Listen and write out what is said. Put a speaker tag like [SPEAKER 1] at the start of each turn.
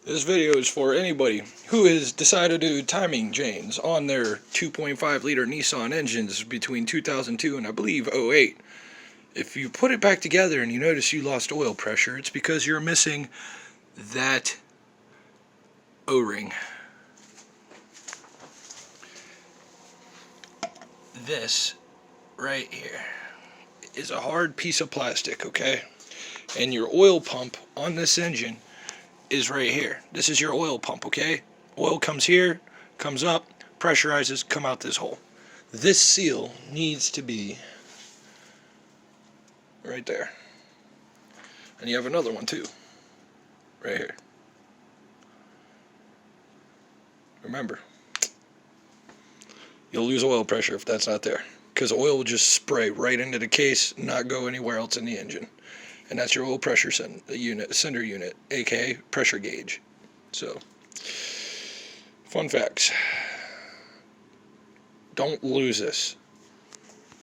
[SPEAKER 1] This video is for anybody who has decided to do timing chains on their 2.5 liter Nissan engines between 2002 and I believe '08. If you put it back together and you notice you lost oil pressure, it's because you're missing that O-ring. This right here is a hard piece of plastic, okay? And your oil pump on this engine is right here. This is your oil pump, okay? Oil comes here, comes up, pressurizes, come out this hole. This seal needs to be right there. And you have another one too, right here. Remember, you'll lose oil pressure if that's not there, because oil will just spray right into the case, not go anywhere else in the engine. And that's your oil pressure sender unit, aka pressure gauge. So, fun facts. Don't lose this.